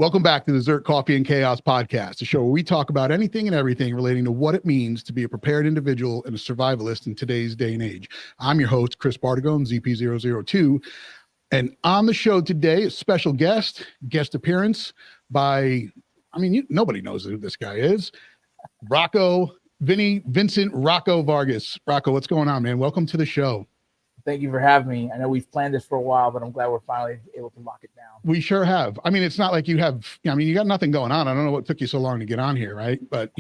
Welcome back to the ZERT Coffee and Chaos podcast, a show where we talk about anything and everything relating to what it means to be a prepared individual and a survivalist in today's day and age. I'm your host, Chris Bartigone, ZP002. And on the show today, a special guest appearance by, nobody knows who this guy is. Vincent Rocco Vargas. Rocco, what's going on, man? Welcome to the show. Thank you for having me. I know we've planned this for a while, but I'm glad we're finally able to lock it down. We sure have. I mean, it's not like you got nothing going on. I don't know what took you so long to get on here, right? But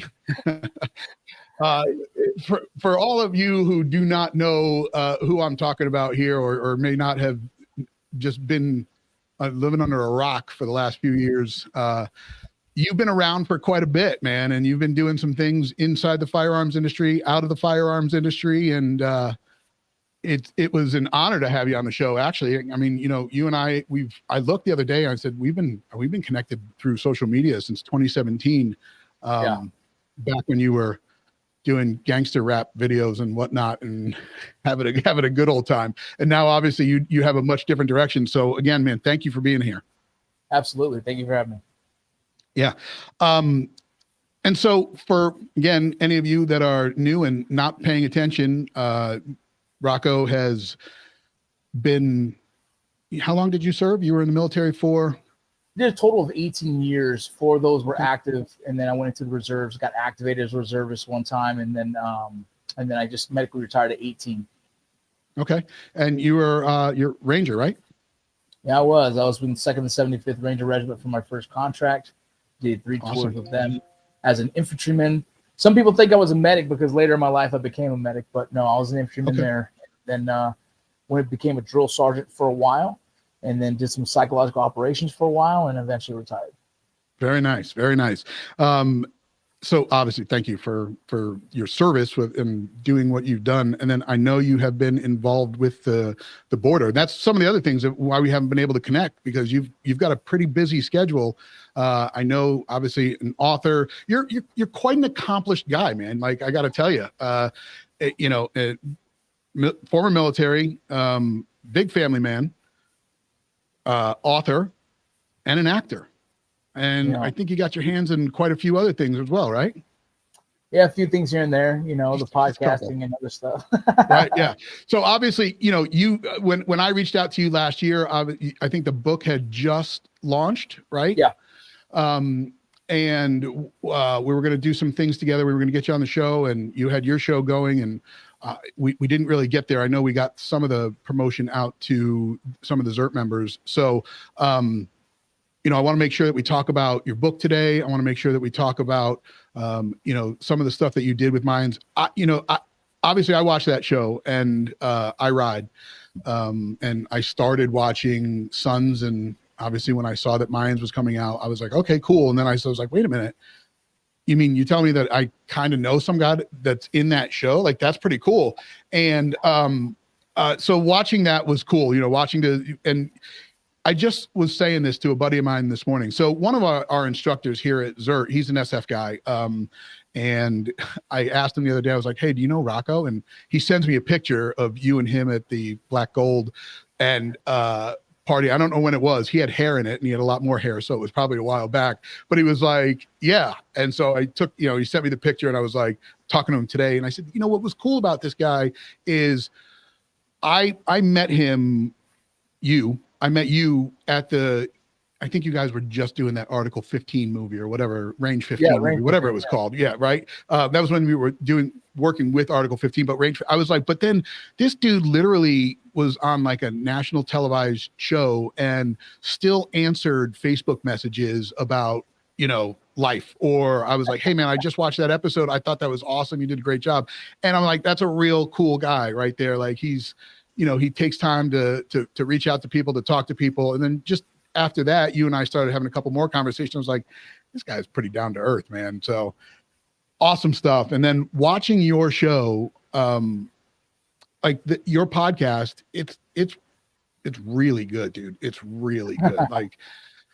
for all of you who do not know who I'm talking about here, or may not have just been living under a rock for the last few years, you've been around for quite a bit, man, and you've been doing some things inside the firearms industry, out of the firearms industry, and it was an honor to have you on the show. Actually, I mean, you and I looked the other day and I said, we've been connected through social media since 2017. Back when you were doing gangster rap videos and whatnot and having a good old time. And now obviously you have a much different direction. So again, man, thank you for being here. Absolutely. Thank you for having me. Yeah. And so for, again, any of you that are new and not paying attention, Rocco has been, how long did you serve? You were in the military for? Did a total of 18 years. 4 of those were active, and then I went into the reserves, got activated as a reservist one time, and then I just medically retired at 18. Okay. And you were your Ranger, right? Yeah, I was. I was in 2nd and 75th Ranger Regiment for my first contract. Did 3 tours with them as an infantryman. Some people think I was a medic because later in my life I became a medic, but no, I was an infantryman there. Then when it became a drill sergeant for a while, and then did some psychological operations for a while, and eventually retired. Very nice, very nice. So obviously, thank you for your service and doing what you've done. And then I know you have been involved with the border. That's some of the other things that why we haven't been able to connect, because you've got a pretty busy schedule. I know, obviously, an author. You're quite an accomplished guy, man. Like, I got to tell you, former military, big family man, author, and an actor. And I think you got your hands in quite a few other things as well, right? Yeah, a few things here and there, the podcasting and other stuff. Right, yeah. So obviously, you when I reached out to you last year, I think the book had just launched, right? Yeah. And we were going to do some things together. We were going to get you on the show, and you had your show going, and we didn't really get there. I know we got some of the promotion out to some of the ZERT members. So, I want to make sure that we talk about your book today. I want to make sure that we talk about, some of the stuff that you did with Mayans. Obviously I watched that show, and I ride, and I started watching Sons. And obviously when I saw that Mayans was coming out, I was like, okay, cool. And then I was like, wait a minute. You mean you tell me that I kind of know some guy that's in that show? Like, that's pretty cool. And so watching that was cool, and I just was saying this to a buddy of mine this morning. So one of our instructors here at ZERT, he's an SF guy. And I asked him the other day, I was like, hey, do you know Rocco? And he sends me a picture of you and him at the Black Gold and party. I don't know when it was. He had hair in it, and he had a lot more hair, so it was probably a while back. But he was like, yeah. And so I took, he sent me the picture, and I was like talking to him today, and I said, what was cool about this guy is I met him, I met you at I think you guys were just doing that Article 15 movie or whatever, Range 15 movie, whatever it was called. Yeah, right. That was when we were working with Article 15, but I was like, but then this dude literally was on like a national televised show and still answered Facebook messages about, life. Or I was like, hey man, I just watched that episode. I thought that was awesome. You did a great job. And I'm like, that's a real cool guy right there. Like, he's, he takes time to reach out to people, to talk to people. And then just after that, you and I started having a couple more conversations. I was like, this guy's pretty down to earth, man. So awesome stuff. And then watching your show, your podcast, it's really good, dude. It's really good. Like,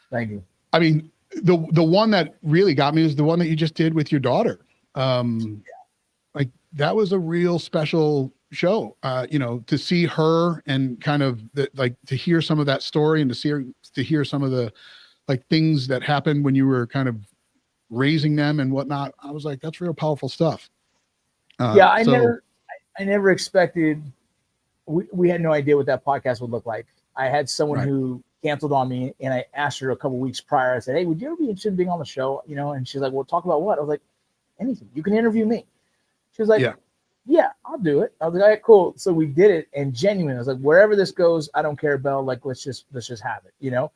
thank you. I mean, the one that really got me is the one that you just did with your daughter. Like, that was a real special show, to see her and kind of to hear some of that story and to hear some of the like things that happened when you were kind of raising them and whatnot. I was like, that's real powerful stuff. Yeah, I never expected. We had no idea what that podcast would look like. I had someone Right. who canceled on me, and I asked her a couple weeks prior. I said, "Hey, would you ever be interested in being on the show?" You know, and she's like, "Well, talk about what?" I was like, "Anything. You can interview me." She was like, "Yeah, I'll do it." I was like, "All right, cool." So we did it, and genuine. I was like, "Wherever this goes, I don't care, Belle. Like, let's just have it," you know.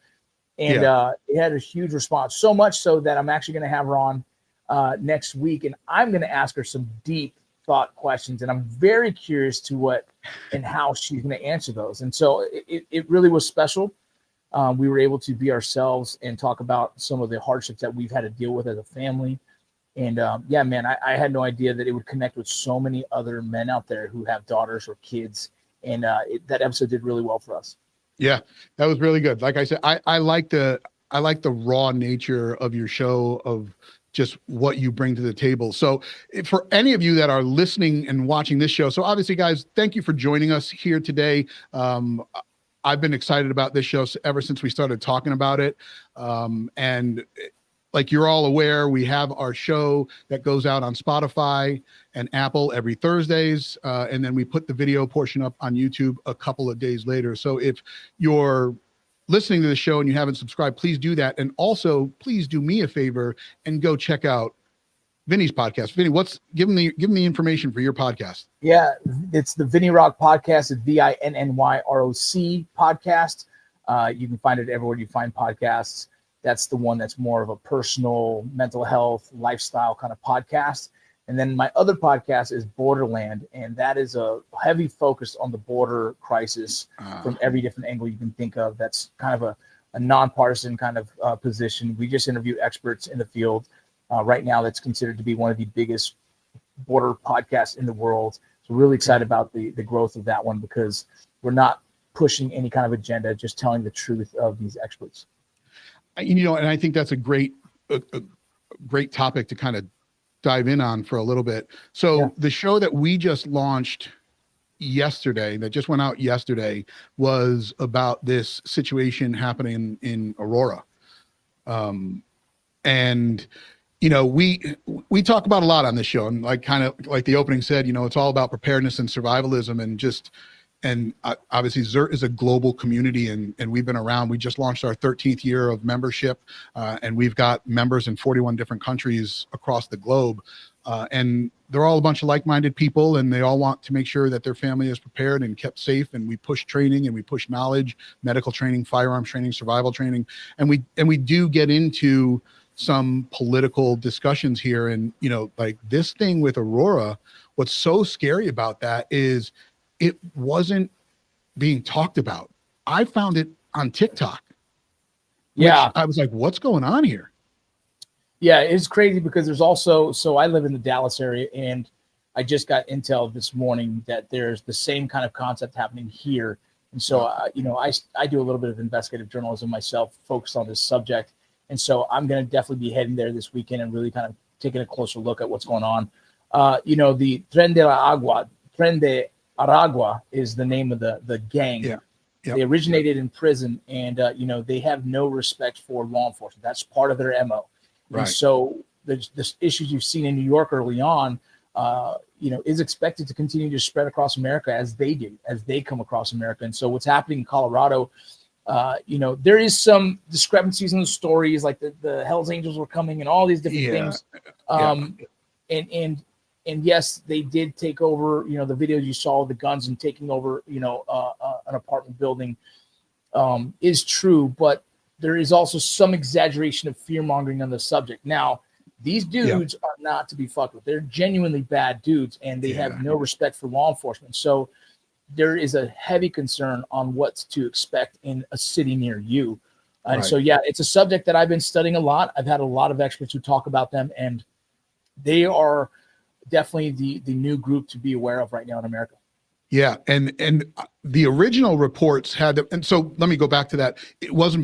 And it had a huge response, so much so that I'm actually going to have her on next week, and I'm going to ask her some deep thought questions, and I'm very curious to what and how she's going to answer those. And so it really was special. We were able to be ourselves and talk about some of the hardships that we've had to deal with as a family. And yeah, man, I had no idea that it would connect with so many other men out there who have daughters or kids. And that episode did really well for us. Yeah, that was really good. Like I said, I like the raw nature of your show, of just what you bring to the table. So for any of you that are listening and watching this show, so obviously, guys, thank you for joining us here today. I've been excited about this show ever since we started talking about it. And like you're all aware, we have our show that goes out on Spotify and Apple every Thursdays. And then we put the video portion up on YouTube a couple of days later. So if you're listening to the show and you haven't subscribed, please do that. And also, please do me a favor and go check out Vinny's podcast. Vinny, give him the information for your podcast. Yeah, it's the Vinny Rock podcast. It's VINNYROC podcast. You can find it everywhere you find podcasts. That's the one that's more of a personal mental health lifestyle kind of podcast. And then my other podcast is Borderland, and that is a heavy focus on the border crisis from every different angle you can think of. That's kind of a nonpartisan kind of position. We just interview experts in the field. Right now, that's considered to be one of the biggest border podcasts in the world. So really excited about the growth of that one, because we're not pushing any kind of agenda, just telling the truth of these experts. You know, and I think that's a great topic to kind of dive in on for a little bit. So the show that we just launched yesterday, that just went out yesterday, was about this situation happening in Aurora. And you know, we talk about a lot on this show, and like kind of like the opening said, you know, it's all about preparedness and survivalism, and obviously ZERT is a global community, and we've been around. We just launched our 13th year of membership, and we've got members in 41 different countries across the globe, and they're all a bunch of like-minded people, and they all want to make sure that their family is prepared and kept safe. And we push training, and we push knowledge, medical training, firearms training, survival training, and we do get into some political discussions here. And you know, like this thing with Aurora, what's so scary about that is it wasn't being talked about. I found it on TikTok. Yeah. I was like, what's going on here? Yeah, it's crazy because there's also, so I live in the Dallas area, and I just got intel this morning that there's the same kind of concept happening here. And so, you know, I do a little bit of investigative journalism myself, focused on this subject. And so I'm going to definitely be heading there this weekend and really kind of taking a closer look at what's going on. You know, the Tren de Aragua is the name of the gang. Yeah. Yep. They originated in prison, and you know, they have no respect for law enforcement. That's part of their MO. Right. And so the issues you've seen in New York early on, you know, is expected to continue to spread across America as they come across America. And so what's happening in Colorado, you know, there is some discrepancies in the stories, like the Hells Angels were coming and all these different things. And yes, they did take over, you know, the videos you saw of the guns and taking over, you know, an apartment building is true, but there is also some exaggeration of fear mongering on the subject. Now, these dudes are not to be fucked with. They're genuinely bad dudes, and they have no respect for law enforcement. So there is a heavy concern on what to expect in a city near you. And so, yeah, it's a subject that I've been studying a lot. I've had a lot of experts who talk about them, and they are definitely the new group to be aware of right now in America. Yeah. And the original reports had them. And so let me go back to that. It was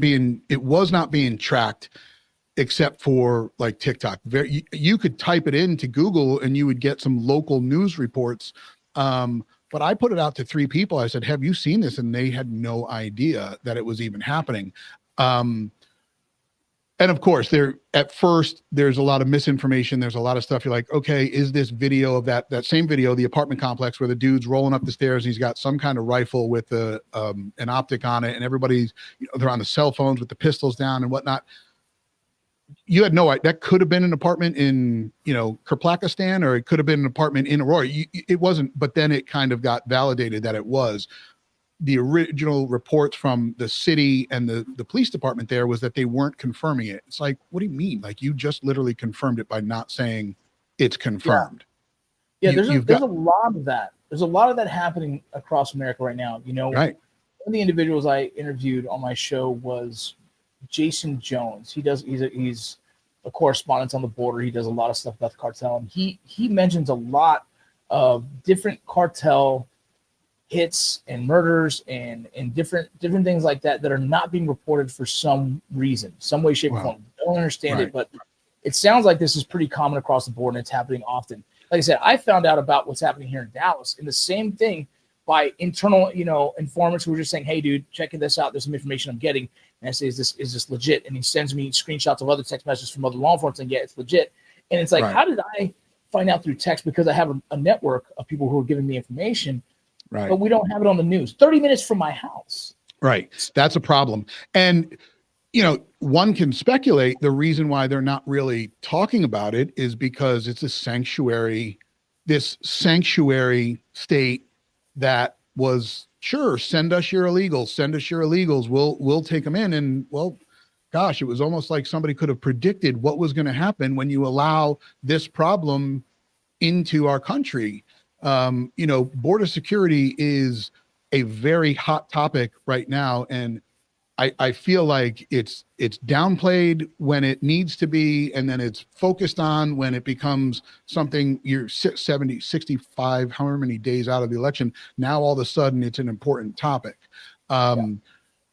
not being tracked except for like TikTok. You could type it into Google and you would get some local news reports. But I put it out to 3 people. I said, have you seen this? And they had no idea that it was even happening. And of course, at first there's a lot of misinformation. There's a lot of stuff. You're like, okay, is this video of that same video, the apartment complex where the dude's rolling up the stairs? He's got some kind of rifle with an optic on it, and everybody's, they're on the cell phones with the pistols down and whatnot. You had no idea. That could have been an apartment in, Kerplakistan, or it could have been an apartment in Aurora. It wasn't, but then it kind of got validated that it was. The original reports from the city and the police department there was that they weren't confirming it. It's like, what do you mean? Like, you just literally confirmed it by not saying it's confirmed. Yeah, there's a lot of that. There's a lot of that happening across America right now. Right. One of the individuals I interviewed on my show was Jason Jones. He's a correspondent on the border. He does a lot of stuff about the cartel, and he mentions a lot of different cartel hits and murders and different things like that are not being reported for some reason, some way, shape, or form. I don't understand it, but it sounds like this is pretty common across the board, and it's happening often. Like I said, I found out about what's happening here in Dallas, and the same thing by internal, informants who were just saying, "Hey, dude, check this out. There's some information I'm getting." And I say, "Is this legit?" And he sends me screenshots of other text messages from other law enforcement saying, "Yeah, it's legit." And it's like, how did I find out through text? Because I have a network of people who are giving me information. Right. But we don't have it on the news. 30 minutes from my house. Right. That's a problem. And, one can speculate the reason why they're not really talking about it is because it's this sanctuary state that was, sure, send us your illegals. We'll take them in. And well, gosh, it was almost like somebody could have predicted what was going to happen when you allow this problem into our country. Border security is a very hot topic right now, and I feel like it's downplayed when it needs to be, and then it's focused on when it becomes something you're 70, 65, however many days out of the election. Now all of a sudden it's an important topic.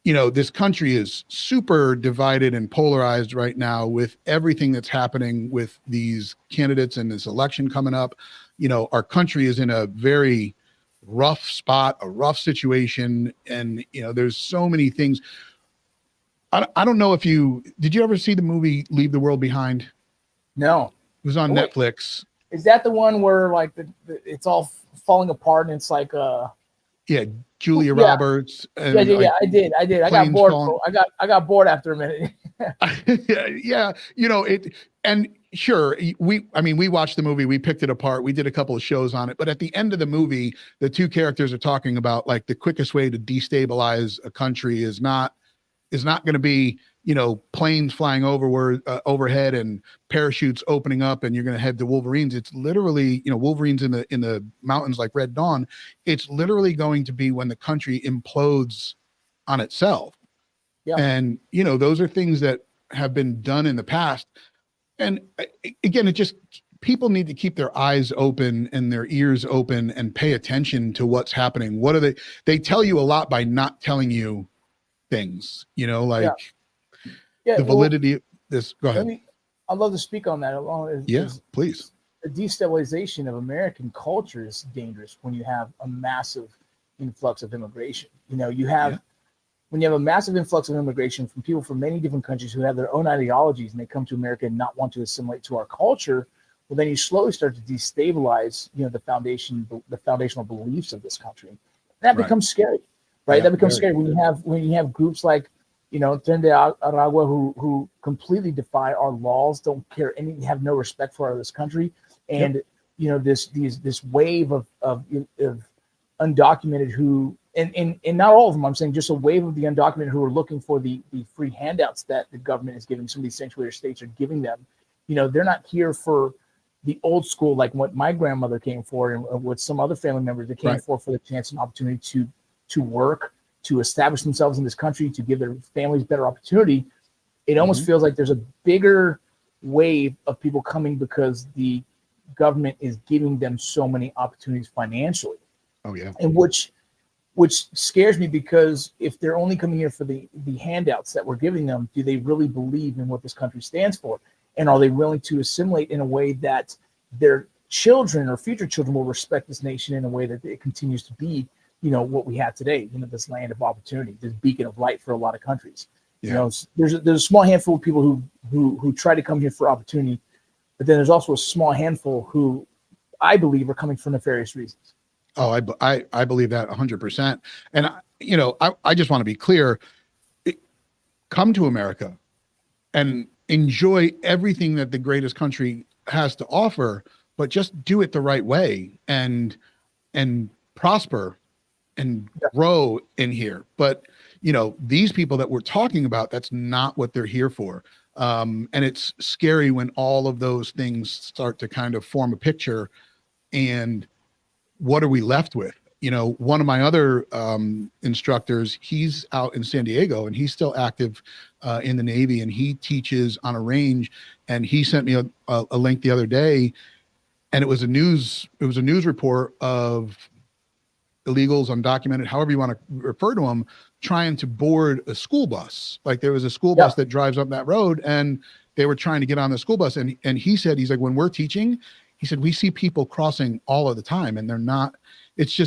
This country is super divided and polarized right now with everything that's happening with these candidates and this election coming up. Our country is in a very rough spot, a rough situation. And, there's so many things. I don't know if did you ever see the movie Leave the World Behind? No. It was on Netflix. Is that the one where like it's all falling apart and it's like, yeah, Julia Roberts. And I did. I got bored. I got bored after a minute. yeah. And sure, we watched the movie, we picked it apart, we did a couple of shows on it, but at the end of the movie, the two characters are talking about like the quickest way to destabilize a country is not going to be, planes flying overhead and parachutes opening up and you're going to head to Wolverines. It's literally, Wolverines in the mountains like Red Dawn. It's literally going to be when the country implodes on itself. Yeah. And, those are things that have been done in the past. And again, people need to keep their eyes open and their ears open and pay attention to what's happening. What are they tell you a lot by not telling you things, the validity of this. Go ahead. I'd love to speak on that. Please. The destabilization of American culture is dangerous when you have a massive influx of immigration. When you have a massive influx of immigration from people from many different countries who have their own ideologies and they come to America and not want to assimilate to our culture, well, then you slowly start to destabilize, the foundational beliefs of this country. And that becomes scary. Right, that becomes scary when you have groups like, Tren de Aragua who completely defy our laws, don't care have no respect for this country, and this wave of undocumented who and not all of them. I'm saying just a wave of the undocumented who are looking for the free handouts that the government is giving. Some of these sanctuary states are giving them. They're not here for the old school like what my grandmother came for and what some other family members that came for the chance and opportunity to work, to establish themselves in this country, to give their families better opportunity. It almost feels like there's a bigger wave of people coming because the government is giving them so many opportunities financially. Oh yeah. And which scares me, because if they're only coming here for the handouts that we're giving them, do they really believe in what this country stands for? And are they willing to assimilate in a way that their children or future children will respect this nation in a way that it continues to be, what we have today, this land of opportunity, this beacon of light for a lot of countries. Yeah. You know, there's a small handful of people who try to come here for opportunity, but then there's also a small handful who I believe are coming for nefarious reasons. Oh, I believe that 100%. And I just want to be clear. Come to America and enjoy everything that the greatest country has to offer, but just do it the right way and prosper and grow in here. But these people that we're talking about, that's not what they're here for. And it's scary when all of those things start to kind of form a picture, and what are we left with? One of my other instructors, he's out in San Diego and he's still active in the Navy, and he teaches on a range. And he sent me a link the other day, and it was a news report of illegals, undocumented, however you want to refer to them, trying to board a school bus. Like, there was a school bus that drives up that road, and they were trying to get on the school bus. And he said, he's like, when we're teaching, he said, we see people crossing all of the time, and they're not, it's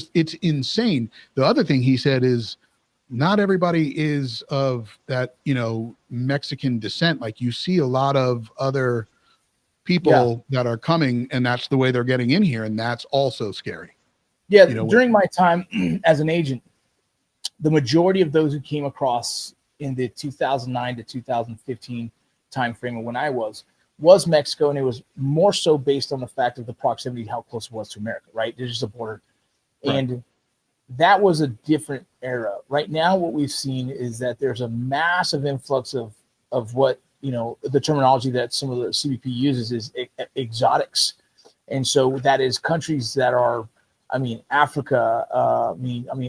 insane. The other thing he said is, not everybody is of that, Mexican descent. Like, you see a lot of other people that are coming, and that's the way they're getting in here. And that's also scary. Yeah. During my time as an agent, the majority of those who came across in the 2009 to 2015 timeframe, when I was Mexico, and it was more so based on the fact of the proximity, how close it was to America, right? There's just a border. Right. And that was a different era. Right now, what we've seen is that there's a massive influx of what, the terminology that some of the CBP uses is exotics. And so that is countries that are, Africa,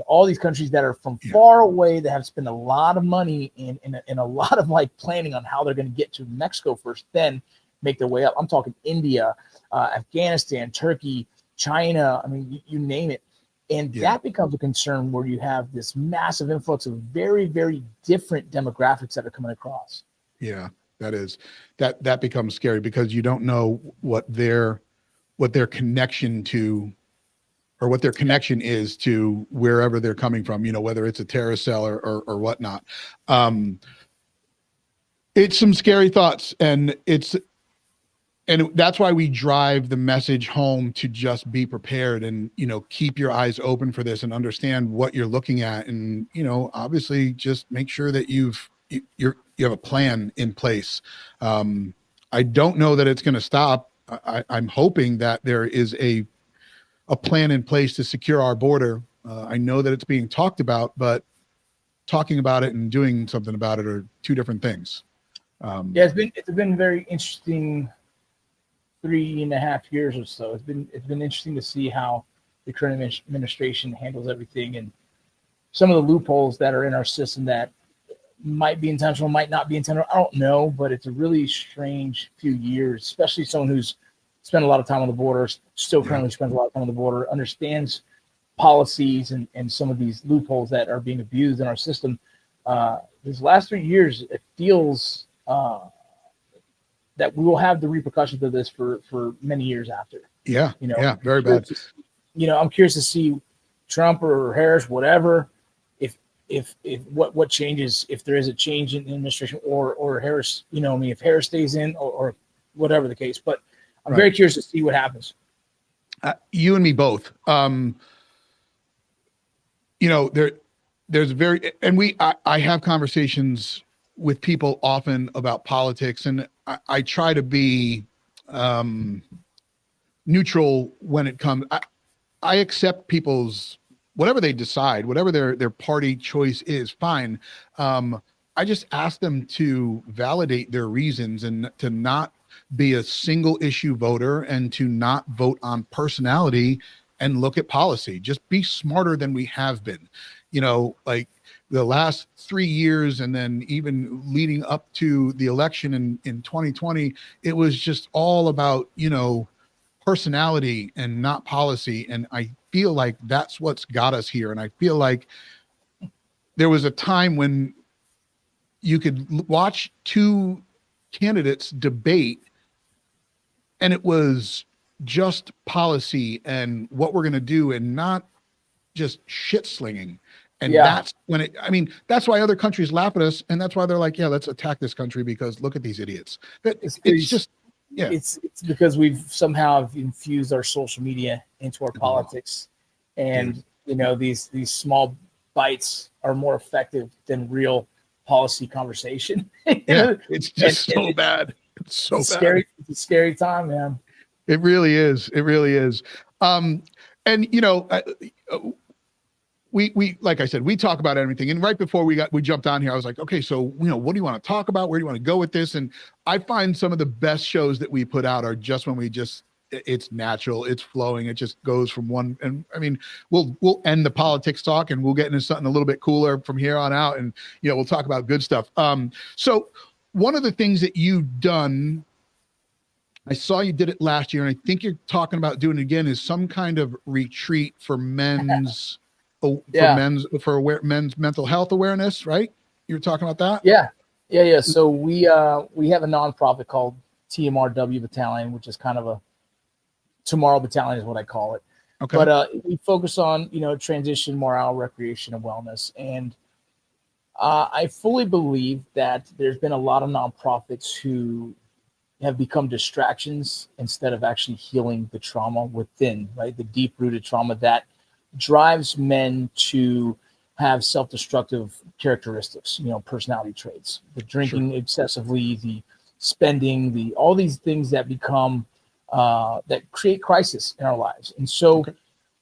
all these countries that are from far away, that have spent a lot of money and a lot of like planning on how they're going to get to Mexico first, then make their way up. I'm talking India, Afghanistan, Turkey, China. You name it. And that becomes a concern, where you have this massive influx of very, very different demographics that are coming across. Yeah, that becomes scary, because you don't know what their connection to, or what their connection is to wherever they're coming from, whether it's a terrorist cell or whatnot. It's some scary thoughts, and that's why we drive the message home to just be prepared and, keep your eyes open for this and understand what you're looking at. And, obviously just make sure that you have a plan in place. I don't know that it's going to stop. I'm hoping that there is a plan in place to secure our border. I know that it's being talked about, but talking about it and doing something about it are two different things. It's been very interesting 3.5 years or so. It's been interesting to see how the current administration handles everything, and some of the loopholes that are in our system that might be intentional, might not be intentional. I don't know, but it's a really strange few years, especially someone who's spent a lot of time on the border, still currently spends a lot of time on the border, understands policies and some of these loopholes that are being abused in our system. These last 3 years, it feels that we will have the repercussions of this for many years after. Yeah, very bad. I'm curious to see Trump or Harris, whatever, if what changes, if there is a change in the administration, or Harris, if Harris stays in, or whatever the case. But I'm very curious to see what happens. You and me both. There's I have conversations with people often about politics, and I try to be neutral when it comes. I accept people's whatever they decide, whatever their party choice is, fine. I just ask them to validate their reasons and to not be a single issue voter, and to not vote on personality and look at policy. Just be smarter than we have been. Like the last 3 years, and then even leading up to the election in 2020, it was just all about, personality and not policy. And I feel like that's what's got us here. And I feel like there was a time when you could watch two candidates debate, and it was just policy and what we're going to do, and not just shit slinging. And that's when that's why other countries laugh at us. And that's why they're like, yeah, let's attack this country because look at these idiots. It's just, yeah. It's because we've somehow infused our social media into our politics. And, these small bites are more effective than real policy conversation. It's just so bad. It's so bad. Scary. It's a scary time, man. It really is. It really is. We like I said, we talk about everything. And right before we jumped on here, I was like, okay, so what do you want to talk about? Where do you want to go with this? And I find some of the best shows that we put out are just when it's natural, it's flowing, it just goes from one. And I mean, we'll end the politics talk and we'll get into something a little bit cooler from here on out. And we'll talk about good stuff. So one of the things that you've done, I saw you did it last year, and I think you're talking about doing it again, is some kind of retreat for men's men's mental health awareness, right? You were talking about that? Yeah. So we have a nonprofit called TMRW Battalion, which is kind of a Tomorrow Battalion is what I call it. Okay. But we focus on transition, morale, recreation, and wellness. And I fully believe that there's been a lot of nonprofits who have become distractions instead of actually healing the trauma within, right? The deep-rooted trauma that drives men to have self-destructive characteristics, personality traits, the drinking excessively, the spending, all these things that become, that create crisis in our lives. And so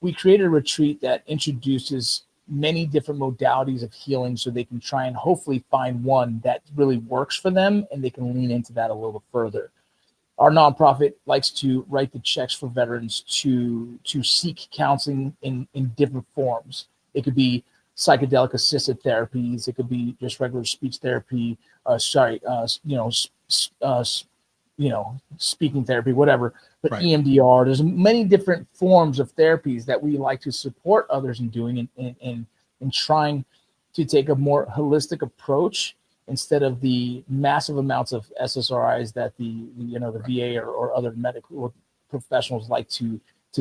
we created a retreat that introduces many different modalities of healing so they can try and hopefully find one that really works for them and they can lean into that a little further. Our nonprofit likes to write the checks for veterans to seek counseling in different forms. It could be psychedelic assisted therapies. It could be just regular speech therapy. Speaking therapy, whatever. But EMDR. There's many different forms of therapies that we like to support others in doing and trying to take a more holistic approach instead of the massive amounts of SSRIs that the VA or other medical professionals like to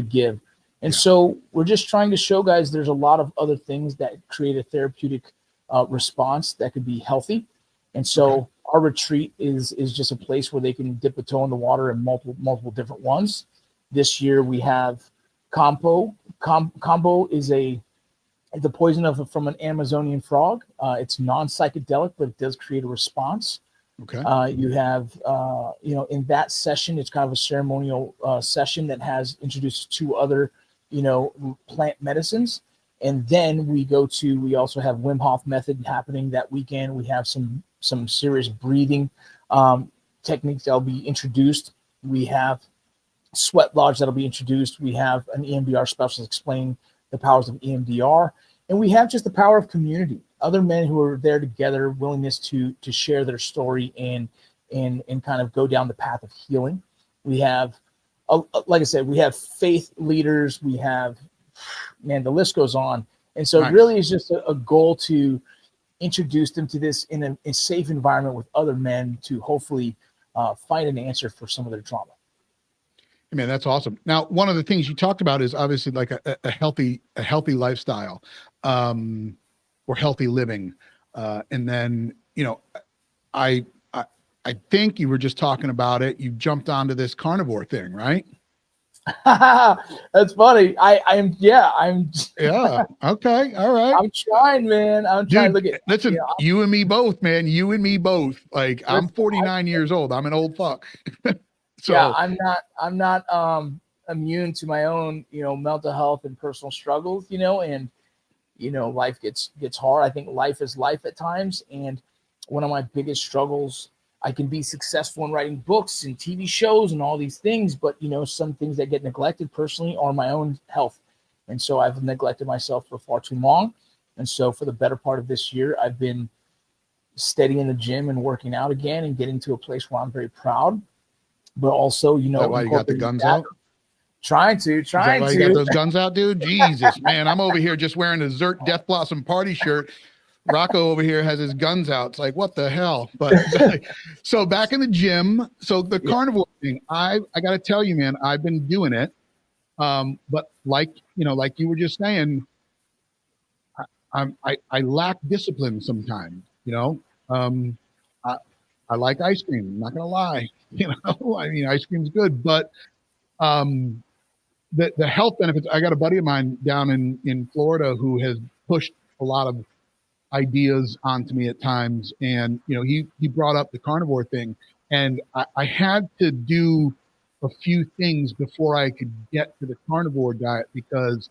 give. And so we're just trying to show guys there's a lot of other things that create a therapeutic response that could be healthy. And so our retreat is just a place where they can dip a toe in the water in multiple different ones. This year we have Combo. Combo is the poison from an Amazonian frog. It's non-psychedelic, but it does create a response. Okay. You have, in that session, it's kind of a ceremonial session that has introduced 2 other, plant medicines. And then we also have Wim Hof method happening that weekend. We have some serious breathing techniques that'll be introduced. We have sweat lodge that'll be introduced. We have an EMDR specialist explaining the powers of EMDR, and we have just the power of community, other men who are there together, willingness to share their story and kind of go down the path of healing. We have, like I said, we have faith leaders. We have, the list goes on. And so it really is just a goal to introduce them to this in a safe environment with other men to hopefully find an answer for some of their trauma. Man, that's awesome. Now, one of the things you talked about is obviously like a healthy lifestyle, or healthy living. And then, I think you were just talking about it. You jumped onto this carnivore thing, right? That's funny. I'm yeah. Okay. All right. I'm trying, man. I'm trying. Look at, listen, you and me both, man. You and me both. Like, I'm 49 years old. I'm an old fuck. So yeah, I'm not immune to my own, mental health and personal struggles, and life gets hard. I think life is life at times. And one of my biggest struggles, I can be successful in writing books and TV shows and all these things, but some things that get neglected personally are my own health. And so I've neglected myself for far too long. And so for the better part of this year, I've been steady in the gym and working out again and getting to a place where I'm very proud. But also, Is that why you got the guns out? Trying to. You got those guns out, dude? Jesus, man. I'm over here just wearing a ZERT Death Blossom party shirt. Rocco over here has his guns out. It's like, what the hell? But so back in the gym. So the carnivore thing, I got to tell you, man, I've been doing it. But like you were just saying, I lack discipline sometimes, you know. I, I like ice cream. I'm not gonna lie, you know. I mean, ice cream's good, but um, the health benefits. I got a buddy of mine down in Florida who has pushed a lot of ideas onto me at times, and you know, he brought up the carnivore thing, and I had to do a few things before I could get to the carnivore diet because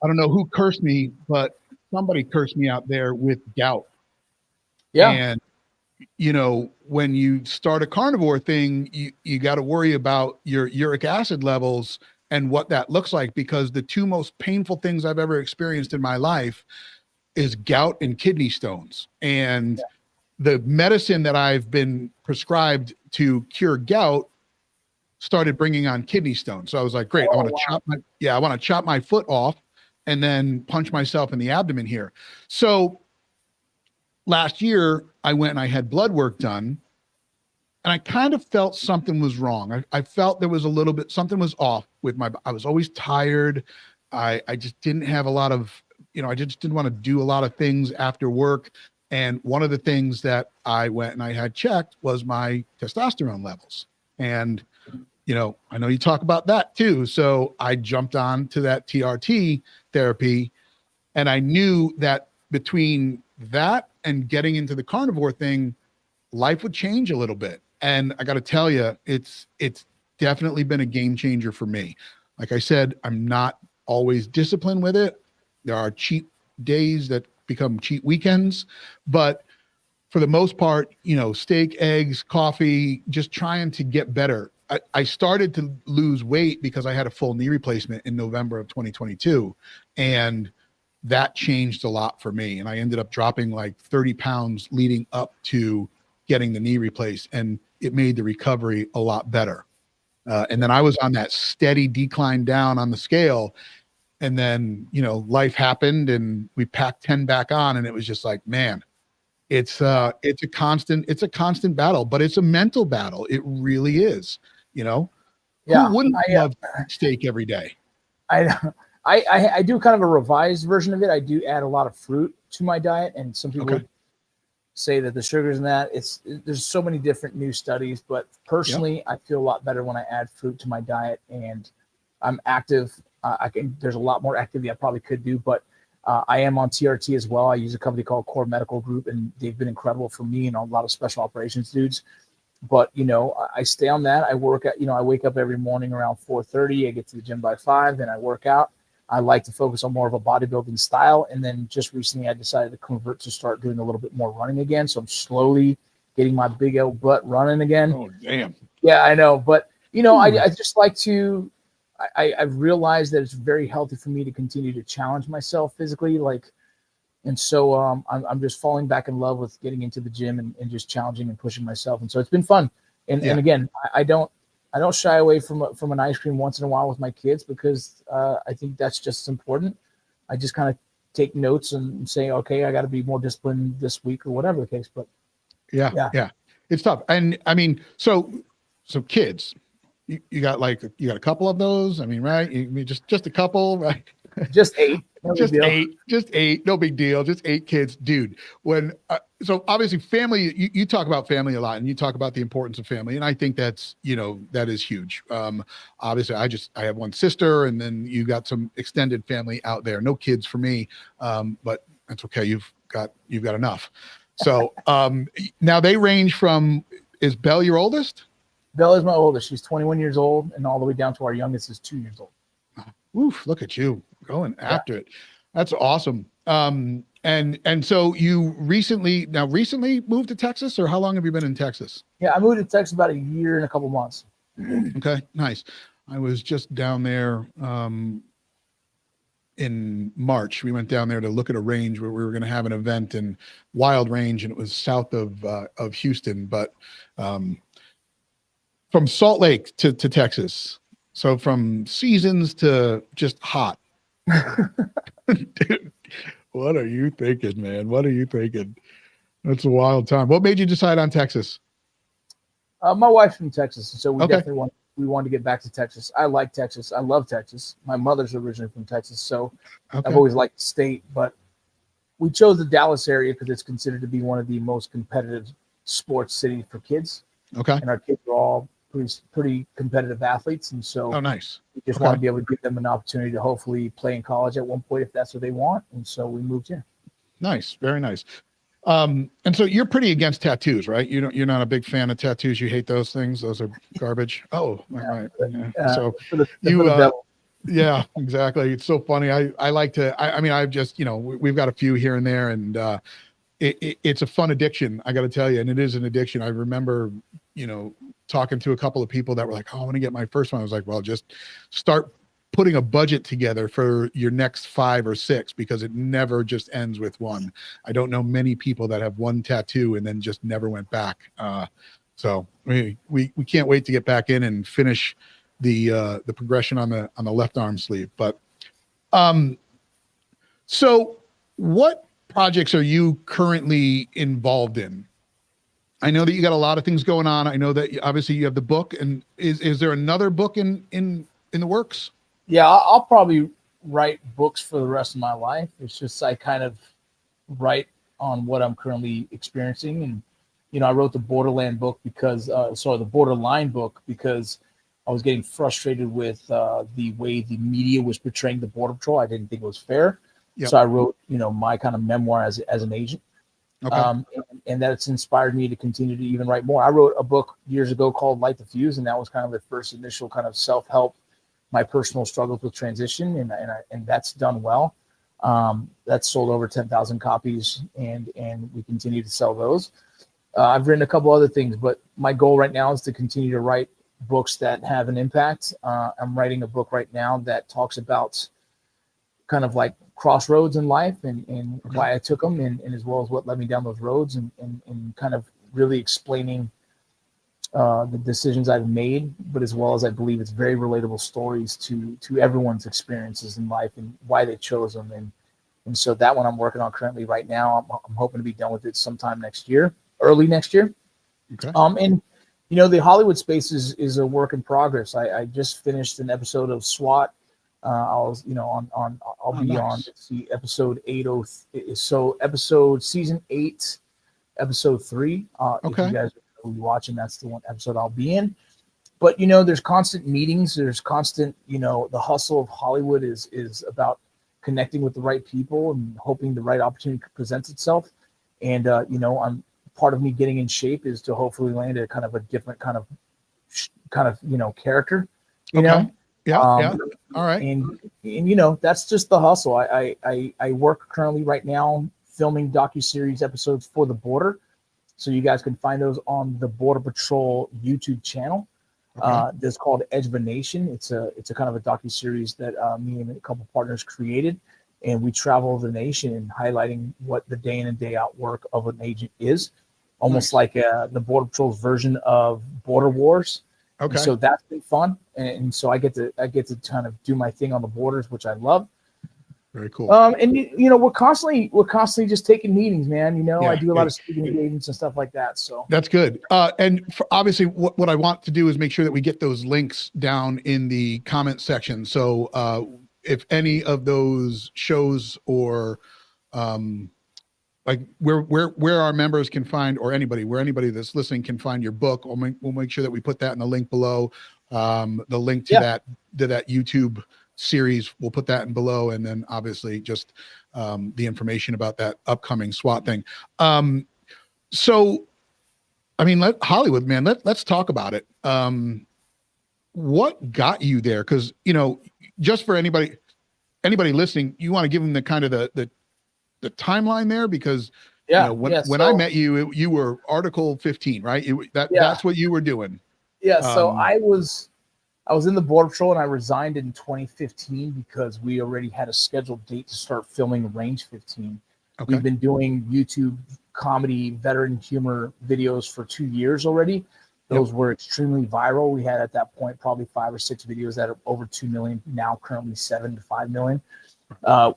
I don't know who cursed me, but somebody cursed me out there with gout. Yeah. And you know, when you start a carnivore thing, you got to worry about your uric acid levels and what that looks like, because the two most painful things I've ever experienced in my life is gout and kidney stones. And the medicine that I've been prescribed to cure gout started bringing on kidney stones. So I was like, great, Oh, I want to chop my foot off and then punch myself in the abdomen here. So last year I went and I had blood work done, and I kind of felt something was wrong. I felt there was a little bit, something was off with I was always tired. I just didn't have a lot of, you know, I just didn't want to do a lot of things after work. And one of the things that I went and I had checked was my testosterone levels. And, you know, I know you talk about that too. So I jumped on to that TRT therapy, and I knew that between that and getting into the carnivore thing, life would change a little bit. And I got to tell you, it's definitely been a game changer for me. Like I said, I'm not always disciplined with it. There are cheat days that become cheat weekends, but for the most part, you know, steak, eggs, coffee, just trying to get better. I started to lose weight because I had a full knee replacement in November of 2022, and that changed a lot for me. And I ended up dropping like 30 pounds leading up to getting the knee replaced, and it made the recovery a lot better. And then I was on that steady decline down on the scale. And then, you know, life happened and we packed 10 back on, and it was just like, man, it's a constant battle, but it's a mental battle. It really is, you know. Yeah. Who wouldn't love steak every day? I do kind of a revised version of it. I do add a lot of fruit to my diet, and some people say that the sugars in that, there's so many different new studies, but personally, I feel a lot better when I add fruit to my diet, and I'm active. There's a lot more activity I probably could do, but I am on TRT as well. I use a company called Core Medical Group, and they've been incredible for me and a lot of special operations dudes. But, you know, I stay on that. I work at, you know, I wake up every morning around 4:30. I get to the gym by 5, then I work out. I like to focus on more of a bodybuilding style. And then just recently I decided to convert to start doing a little bit more running again. So I'm slowly getting my big old butt running again. Oh, damn. Yeah, I know. But, you know, I just like to, I've realized that it's very healthy for me to continue to challenge myself physically. And so I'm just falling back in love with getting into the gym and just challenging and pushing myself. And so it's been fun. And again, I don't shy away from an ice cream once in a while with my kids, because I think that's just as important. I just kind of take notes and say, okay, I got to be more disciplined this week or whatever the case. But yeah, it's tough. And I mean, so kids, you got a couple of those. I mean, right? You just a couple, right? Just 8. No just eight, no big deal. Just 8 kids, dude. When so obviously family, you talk about family a lot, and you talk about the importance of family, and I think that's, you know, that is huge. Obviously I have one sister, and then you got some extended family out there. No kids for me, but that's okay. You've got enough. So now they range from, is Belle your oldest? Belle is my oldest. She's 21 years old, and all the way down to our youngest is 2 years old. Oof, look at you going after it. That's awesome. And so you recently moved to Texas, or how long have you been in Texas? Yeah, I moved to Texas about a year and a couple months. Okay, nice. I was just down there in March. We went down there to look at a range where we were going to have an event in Wild Range, and it was south of Houston, but from Salt Lake to Texas. So from seasons to just hot. Dude, what are you thinking, man? What are you thinking? That's a wild time. What made you decide on Texas? My wife's from Texas, so we definitely want we wanted to get back to Texas. I like Texas. I love Texas. My mother's originally from Texas, so Okay. I've always liked the state. But we chose the Dallas area because it's considered to be one of the most competitive sports cities for kids. Okay. And our kids are all pretty competitive athletes, and so Oh, nice. we just Okay. want to be able to give them an opportunity to hopefully play in college at one point if that's what they want. And so we moved here. Nice. Very nice. And so you're pretty against tattoos, right? You're not a big fan of tattoos. You hate those things. Those are garbage. Oh, right. Yeah. So for the you, devil. yeah, exactly. It's so funny. I like to, I mean, I've just, we've got a few here and there, and it's a fun addiction, I got to tell you. And it is an addiction. I remember, talking to a couple of people that were like, oh, I want to get my first one. I was like, well, just start putting a budget together for your next 5 or 6, because it never just ends with one. I don't know many people that have one tattoo and then just never went back. So we can't wait to get back in and finish the progression on the left arm sleeve. But so what projects are you currently involved in? I know that you got a lot of things going on. I know that obviously you have the book, and is there another book in the works? Yeah, I'll probably write books for the rest of my life. It's just I kind of write on what I'm currently experiencing. And, I wrote the Borderline book because I was getting frustrated with the way the media was portraying the Border Patrol. I didn't think it was fair. Yep. So I wrote, my kind of memoir as an agent. Okay. And that's inspired me to continue to even write more. I wrote a book years ago called Light the Fuse, and that was kind of the first initial kind of self-help, my personal struggles with transition, and that's done well. That's sold over 10,000 copies, and we continue to sell those. I've written a couple other things, but my goal right now is to continue to write books that have an impact. I'm writing a book right now that talks about kind of like crossroads in life and why I took them, and as well as what led me down those roads, and kind of really explaining the decisions I've made, but as well as I believe it's very relatable stories to everyone's experiences in life and why they chose them. And so that one I'm working on currently right now. I'm hoping to be done with it sometime early next year. Okay. And the Hollywood space is a work in progress. I just finished an episode of SWAT. I'll be on episode 80. So season 8, episode 3. If you guys are watching, that's the one episode I'll be in. But there's constant meetings. There's constant, the hustle of Hollywood is about connecting with the right people and hoping the right opportunity presents itself. And I'm part of me getting in shape is to hopefully land a kind of a different kind of character. Yeah. All right. And that's just the hustle. I work currently right now filming docuseries episodes for The Border. So you guys can find those on the Border Patrol YouTube channel. Okay. That's called Edge of a Nation. It's a kind of a docuseries that me and a couple partners created, and we travel the nation and highlighting what the day in and day out work of an agent is, almost like the Border Patrol's version of Border Wars. Okay. And so that's been fun, and so I get to kind of do my thing on the borders, which I love. Very cool. And we're constantly just taking meetings, man. I do a lot of speaking engagements and stuff like that. So that's good. And obviously, what I want to do is make sure that we get those links down in the comment section. So if any of those shows or like where our members can find, or where anybody that's listening can find your book, we'll make sure that we put that in the link below. The link to that YouTube series, we'll put that in below, and then obviously just the information about that upcoming SWAT thing. So I mean, Hollywood, man, let's talk about it. What got you there? Because just for anybody listening, you want to give them the kind of the timeline there, because when I met you, you were Article 15, right? That's what you were doing. Yeah. So I was in the Border Patrol, and I resigned in 2015 because we already had a scheduled date to start filming Range 15. Okay. We've been doing YouTube comedy, veteran humor videos for 2 years already. Those were extremely viral. We had at that point probably 5 or 6 videos that are over 2 million, now currently 7 to 5 million.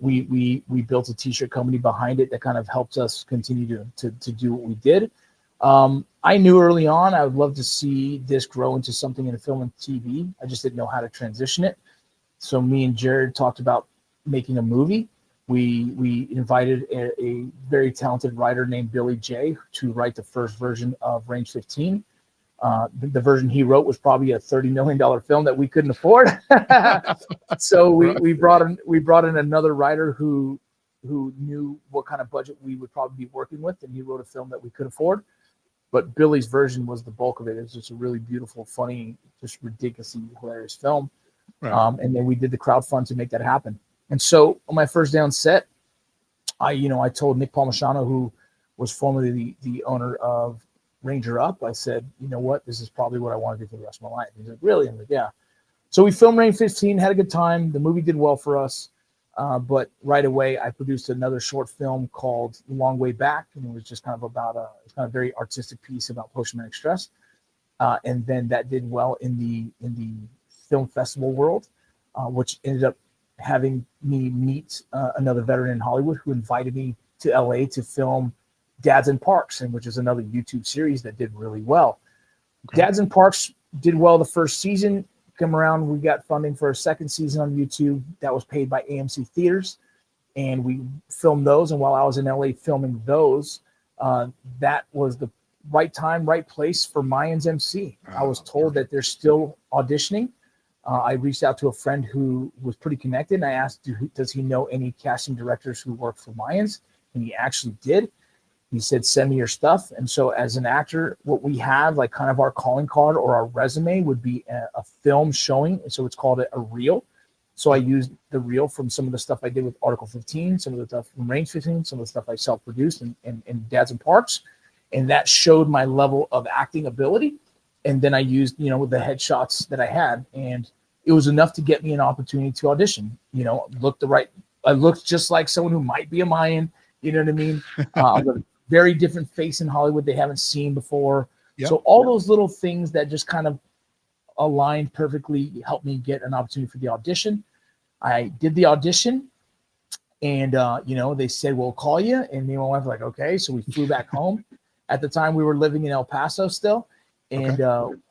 We built a t-shirt company behind it that kind of helped us continue to do what we did. I knew early on I would love to see this grow into something in film and TV. I just didn't know how to transition it. So me and Jared talked about making a movie. We invited a very talented writer named Billy J to write the first version of Range 15. The version he wrote was probably a $30 million film that we couldn't afford. So we brought in another writer who knew what kind of budget we would probably be working with, and he wrote a film that we could afford. But Billy's version was the bulk of it. It was just a really beautiful, funny, just ridiculously hilarious film. Right. And then we did the crowdfund to make that happen. And so on my first day on set, I told Nick Palmisano, who was formerly the owner of Ranger Up, I said, you know what, this is probably what I want to do for the rest of my life. He's like, really? I'm like, yeah. So we filmed Range 15, had a good time. The movie did well for us. But right away, I produced another short film called Long Way Back, and it was just kind of about it's kind of very artistic piece about post-traumatic stress. And then that did well in the film festival world, which ended up having me meet another veteran in Hollywood who invited me to LA to film Dads in Parks, and which is another YouTube series that did really well. Okay. Dads in Parks did well the first season. Come around, we got funding for a second season on YouTube that was paid by AMC Theaters, and we filmed those. And while I was in LA filming those, that was the right time, right place for Mayans MC. I was told that they're still auditioning. I reached out to a friend who was pretty connected, and I asked, does he know any casting directors who work for Mayans? And he actually did. He said, send me your stuff. And so as an actor, what we have, like kind of our calling card or our resume would be a film showing. So it's called a reel. So I used the reel from some of the stuff I did with Article 15, some of the stuff from Range 15, some of the stuff I self-produced in Dads in Parks. And that showed my level of acting ability. And then I used, the headshots that I had. And it was enough to get me an opportunity to audition. I looked just like someone who might be a Mayan. You know what I mean? A very different face in Hollywood they haven't seen before. Yep. So all those little things that just kind of aligned perfectly helped me get an opportunity for the audition. I did the audition, and they said, we'll call you. And me and my wife were like, okay. So we flew back home. At the time, we were living in El Paso still. And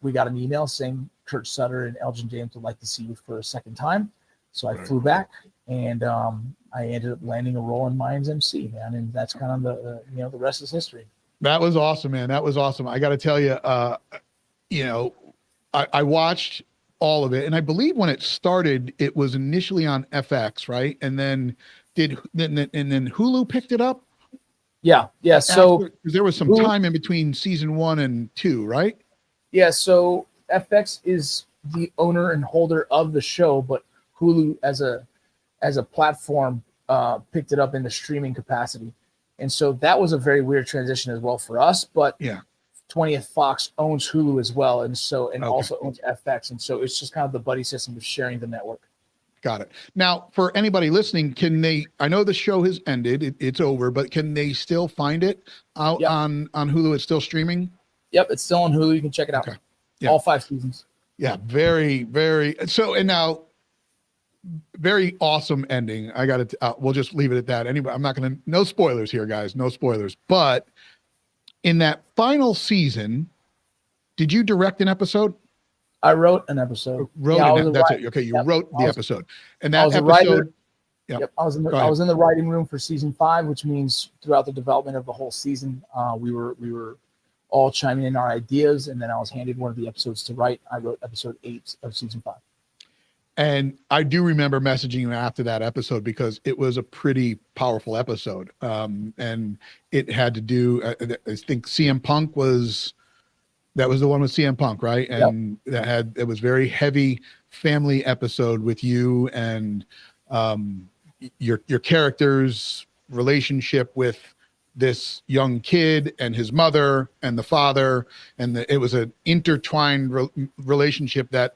we got an email saying Kurt Sutter and Elgin James would like to see you for a second time. So I flew back, and I ended up landing a role in Mayans MC, man. And that's kind of the rest is history. That was awesome, man. That was awesome. I got to tell you, I watched all of it, and I believe when it started, it was initially on FX, right? And then then Hulu picked it up. Yeah. So there was some time in between season 1 and 2, right? Yeah. So FX is the owner and holder of the show, but Hulu as a platform picked it up in the streaming capacity. And so that was a very weird transition as well for us, but 20th Fox owns Hulu as well. And also owns FX. And so it's just kind of the buddy system of sharing the network. Got it. Now, for anybody listening, I know the show has ended, it's over, but can they still find it out on Hulu? It's still streaming? Yep. It's still on Hulu. You can check it out. Okay. Yeah. All 5 seasons. Yeah. Very, very. So, and now, very awesome ending. I got to, we'll just leave it at that. Anyway, I'm not going to, no spoilers here, guys, no spoilers. But in that final season, did you direct an episode? I wrote an episode. That's it. Okay. You wrote the episode. And that episode. Yep. I was in the writing room for season 5, which means throughout the development of the whole season, we were all chiming in our ideas. And then I was handed one of the episodes to write. I wrote episode 8 of season 5. And I do remember messaging you after that episode because it was a pretty powerful episode. And it had to do, I think CM Punk that was the one with CM Punk, right? And it was very heavy family episode with you and your character's relationship with this young kid and his mother and the father. And it was an intertwined relationship that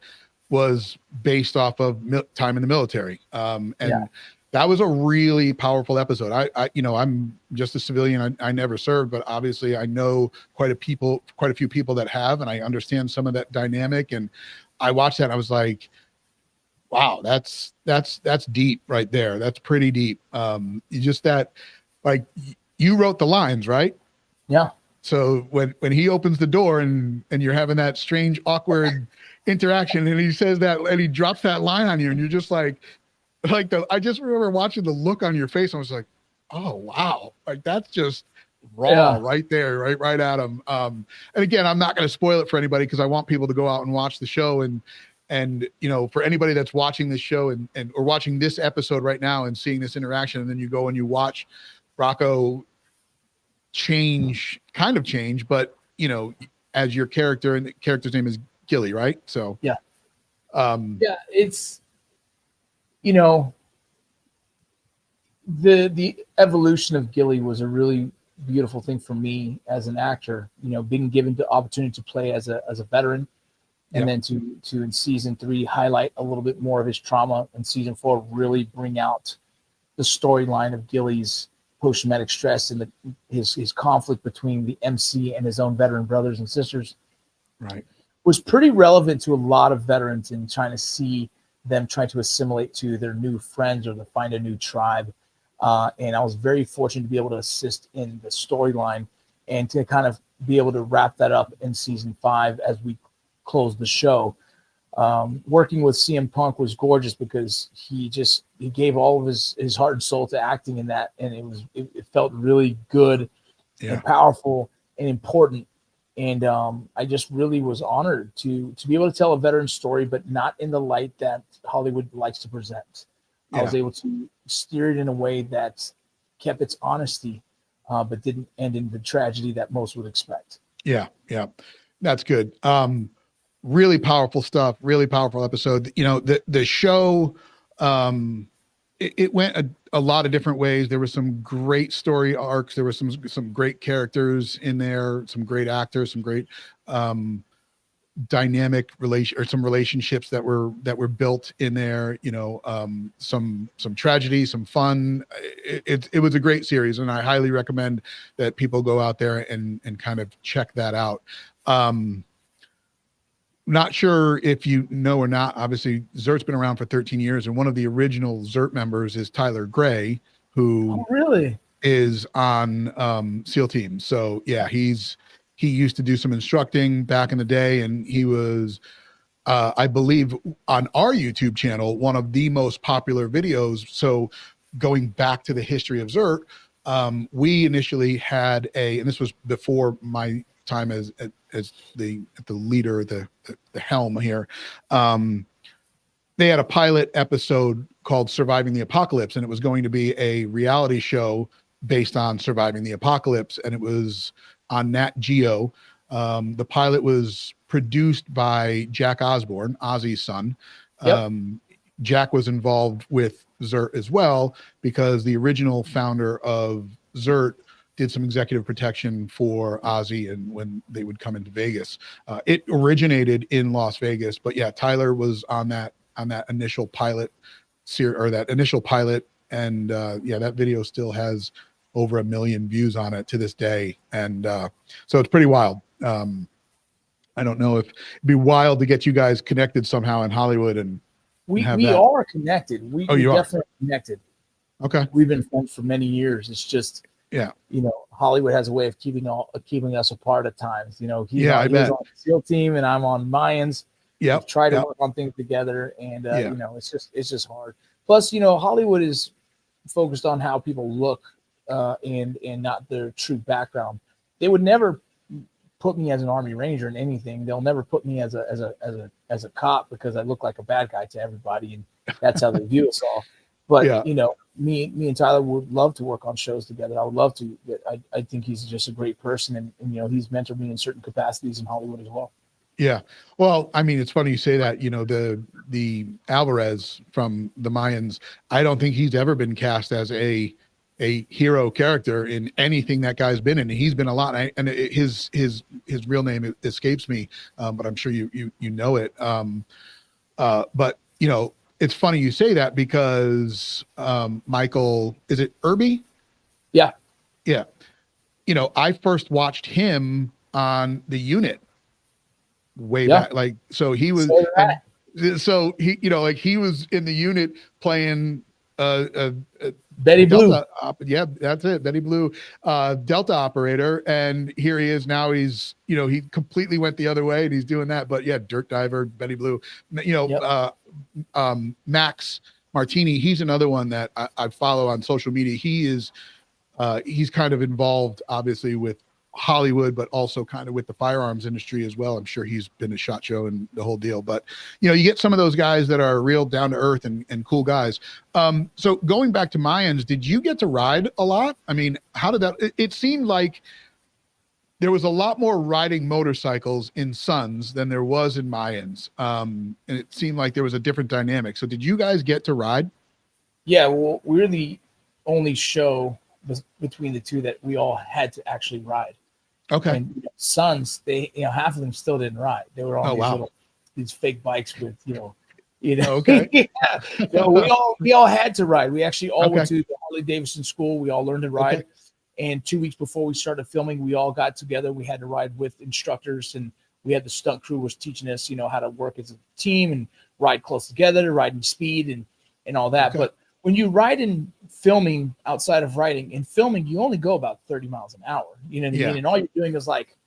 was based off of time in the military. That was a really powerful episode. I'm just a civilian. I never served, but obviously I know quite a few people that have, and I understand some of that dynamic. And I watched that and I was like, wow, that's deep right there. That's pretty deep. You wrote the lines, right? Yeah. So when he opens the door and you're having that strange, awkward interaction, and he says that, and he drops that line on you, and you're just like I just remember watching the look on your face. I was like, oh wow, like that's just raw right there, right at him. And again, I'm not going to spoil it for anybody because I want people to go out and watch the show. And you know, for anybody that's watching this show and or watching this episode right now and seeing this interaction, and then you go and you watch Rocco kind of change, but you know, as your character, and the character's name is Gilly, right? So yeah, it's, you know, the evolution of Gilly was a really beautiful thing for me as an actor. You know, being given the opportunity to play as a veteran, and then to in season 3 highlight a little bit more of his trauma, and season 4 really bring out the storyline of Gilly's post-traumatic stress and his conflict between the MC and his own veteran brothers and sisters, right, was pretty relevant to a lot of veterans in trying to see them try to assimilate to their new friends or to find a new tribe. And I was very fortunate to be able to assist in the storyline and to kind of be able to wrap that up in season 5 as we close the show. Working with CM Punk was gorgeous because he gave all of his heart and soul to acting in that, and it felt really good and powerful and important. And I just really was honored to be able to tell a veteran story, but not in the light that Hollywood likes to present. I was able to steer it in a way that kept its honesty, but didn't end in the tragedy that most would expect. Yeah, that's good. Really powerful stuff. Really powerful episode. You know, the show, it went a lot of different ways. There were some great story arcs. There were some great characters in there. Some great actors. Some great dynamic some relationships that were built in there. You know, some tragedy, some fun. It was a great series, and I highly recommend that people go out there and kind of check that out. Not sure if you know or not, obviously ZERT's been around for 13 years, and one of the original ZERT members is Tyler Gray, who really is on SEAL Team. So yeah, he used to do some instructing back in the day, and he was I believe on our YouTube channel one of the most popular videos. So going back to the history of ZERT, we initially had and this was before my time as the leader, the helm here. They had a pilot episode called Surviving the Apocalypse, and it was going to be a reality show based on surviving the apocalypse, and it was on Nat Geo. The pilot was produced by Jack Osborne, Ozzy's son. Jack was involved with ZERT as well because the original founder of ZERT did some executive protection for Ozzy and when they would come into Vegas. It originated in Las Vegas, but yeah, Tyler was on that initial pilot and that video still has over 1 million views on it to this day, and so it's pretty wild. I don't know if it'd be wild to get you guys connected somehow in Hollywood, and we are connected. We definitely are connected. Okay, we've been friends for many years. It's just, you know, Hollywood has a way of keeping us apart at times. You know, he's on the SEAL Team and I'm on Mayans. Yeah, try to work on things together, and you know, it's just hard. Plus, you know, Hollywood is focused on how people look and not their true background. They would never put me as an Army Ranger in anything. They'll never put me as a cop because I look like a bad guy to everybody, and that's how they view us all. But you know, me and Tyler would love to work on shows together. I would love to. I think he's just a great person, and you know, he's mentored me in certain capacities in Hollywood as well. Yeah. Well, I mean, it's funny you say that. You know, the Alvarez from the Mayans, I don't think he's ever been cast as a hero character in anything that guy's been in. He's been a lot, and his real name escapes me, but I'm sure you know it. But you know, it's funny you say that because Michael, is it Irby? Yeah. You know, I first watched him on The Unit way back. Like, so he was, so he, you know, like he was in The Unit playing Betty Blue. Delta yeah, that's it. Betty Blue, Delta operator. And here he is now. He's, he completely went the other way and he's doing that. But yeah, dirt diver, Betty Blue, Yep. Max Martini. He's another one that I follow on social media. He's kind of involved obviously with Hollywood, but also kind of with the firearms industry as well. I'm sure he's been a SHOT Show and the whole deal, but you get some of those guys that are real down to earth and cool guys. So going back to Mayans, did you get to ride a lot? I mean, how did that, it seemed like there was a lot more riding motorcycles in Suns than there was in Mayans. And it seemed like there was a different dynamic. So did you guys get to ride? Yeah. Well, we're the only show between the two that we all had to actually ride. Okay. And Sons, they half of them still didn't ride. They were on these fake bikes with Okay. Yeah. We all had to ride. We actually all went to the Harley Davidson school. We all learned to ride. Okay. And 2 weeks before we started filming, we all got together. We had to ride with instructors, and we had the stunt crew was teaching us, how to work as a team and ride close together, riding speed and all that. Okay. But when you ride in filming outside of riding, in filming, you only go about 30 miles an hour. You know what I mean? And all you're doing is like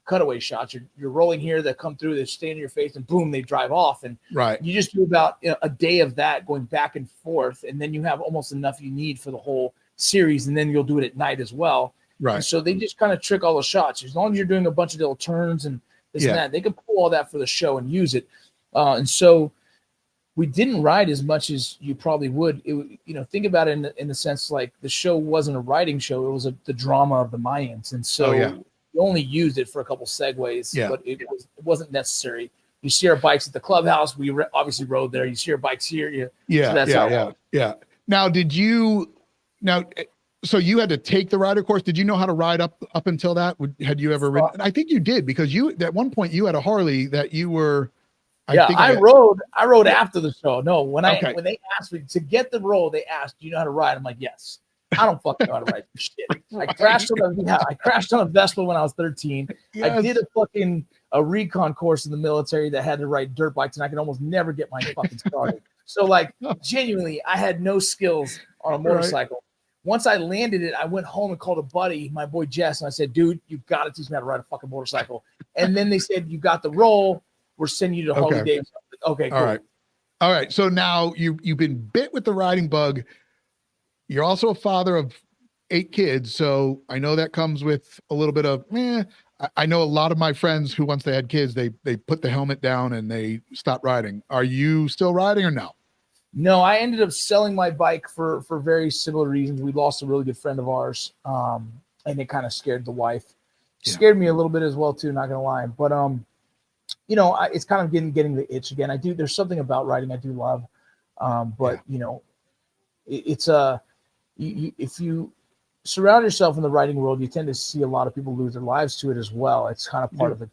cutaway shots. You're rolling here, they come through, they stay in your face, and boom, they drive off. And you just do about a day of that going back and forth. And then you have almost enough you need for the whole series. And then you'll do it at night as well. Right. And so they just kind of trick all the shots. As long as you're doing a bunch of little turns and this and that, they can pull all that for the show and use it. And so we didn't ride as much as you probably would. Think about it in the sense like the show wasn't a riding show; it was the drama of the Mayans, and so we only used it for a couple segues. But it wasn't necessary. You see our bikes at the clubhouse. We obviously rode there. You see our bikes here. Yeah. Now, so you had to take the rider course. Did you know how to ride up until that? Had you ever ridden? I think you did, because at one point you had a Harley that you were. I rode after the show. No, when they asked me to get the role, they asked, "Do you know how to ride?" I'm like, "Yes." I don't fucking know how to ride shit. I crashed on a Vespa when I was 13. Yes. I did a recon course in the military that had to ride dirt bikes, and I could almost never get my fucking started. So genuinely, I had no skills on a motorcycle. Right. Once I landed it, I went home and called a buddy, my boy Jess, and I said, "Dude, you got to teach me how to ride a fucking motorcycle." And then they said, "You got the role. We're sending you to Harley Davidson." Okay, cool. All right. So now you've been bit with the riding bug. You're also a father of 8 kids. So I know that comes with a little bit of, I know a lot of my friends who, once they had kids, they put the helmet down and they stopped riding. Are you still riding or no? No, I ended up selling my bike for very similar reasons. We lost a really good friend of ours, and it kind of scared the wife. Scared me a little bit as well too, not gonna lie. But it's kind of getting the itch again. There's something about riding I do love, but it's if you surround yourself in the riding world, you tend to see a lot of people lose their lives to it as well. It's kind of part of the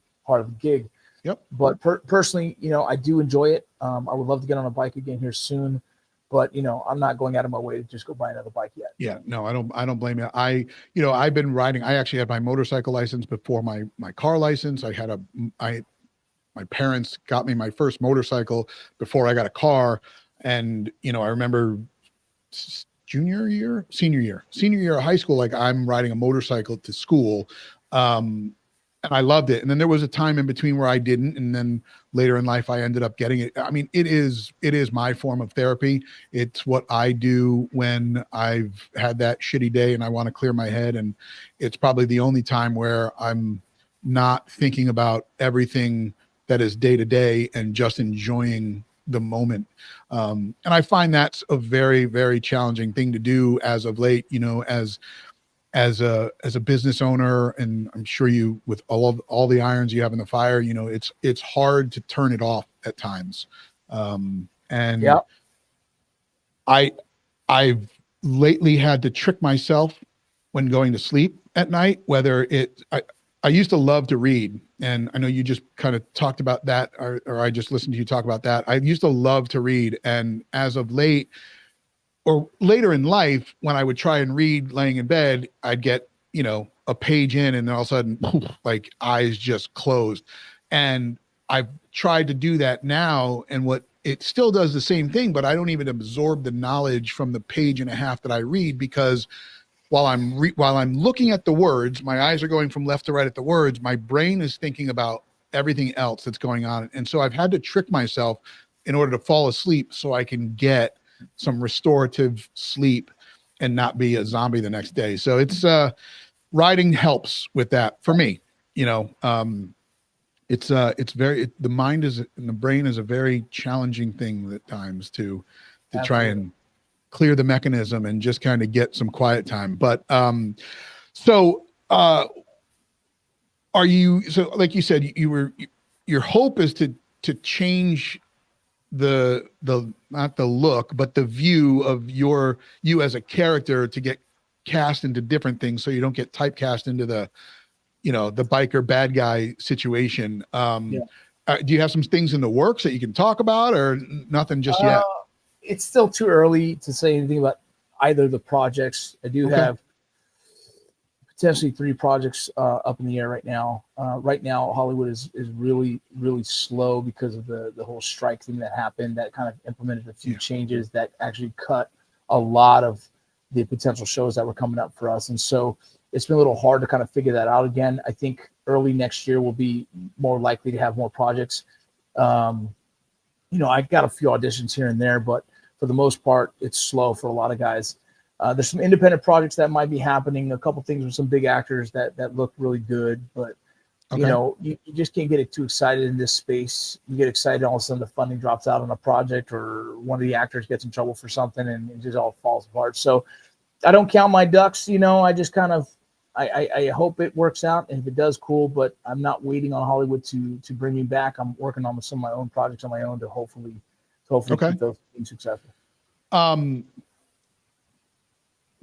gig. Yep. But personally, I do enjoy it. I would love to get on a bike again here soon, but I'm not going out of my way to just go buy another bike yet. Yeah, no, I don't blame you. I've been riding. I actually had my motorcycle license before my car license. My parents got me my first motorcycle before I got a car. And, I remember senior year of high school, like I'm riding a motorcycle to school. And I loved it. And then there was a time in between where I didn't. And then later in life, I ended up getting it. I mean, it is my form of therapy. It's what I do when I've had that shitty day and I want to clear my head. And it's probably the only time where I'm not thinking about everything that is day to day and just enjoying the moment. And I find that's a very, very challenging thing to do as of late, as a business owner. And I'm sure you, with all the irons you have in the fire, it's hard to turn it off at times. I've lately had to trick myself when going to sleep at night, I used to love to read, and I know you just kind of talked about that, or I just listened to you talk about that. I used to love to read, and as of late, or later in life, when I would try and read laying in bed, I'd get, a page in, and then all of a sudden, like eyes just closed. And I've tried to do that now, and what it still does the same thing, but I don't even absorb the knowledge from the page and a half that I read, because while I'm looking at the words, my eyes are going from left to right at the words, my brain is thinking about everything else that's going on. And so I've had to trick myself in order to fall asleep so I can get some restorative sleep and not be a zombie the next day. So it's riding helps with that for me. It's very, the mind is, and the brain is a very challenging thing at times to try and clear the mechanism and just kind of get some quiet time. But so like you said, your hope is to change the not the look, but the view of you as a character, to get cast into different things, so you don't get typecast into the biker bad guy situation. Do you have some things in the works that you can talk about, or nothing just yet? It's still too early to say anything about either of the projects. I do have potentially 3 projects up in the air right now. Right now, Hollywood is really, really slow because of the whole strike thing that happened, that kind of implemented a few changes that actually cut a lot of the potential shows that were coming up for us. And so it's been a little hard to kind of figure that out again. I think early next year we'll be more likely to have more projects. I got a few auditions here and there, but for the most part, it's slow for a lot of guys. There's some independent projects that might be happening, a couple things with some big actors that look really good, but you just can't get it too excited in this space. You get excited, all of a sudden the funding drops out on a project, or one of the actors gets in trouble for something, and it just all falls apart. So I don't count my ducks, I just kind of, I hope it works out, and if it does, cool, but I'm not waiting on Hollywood to bring me back. I'm working on some of my own projects on my own to hopefully keep those being successful.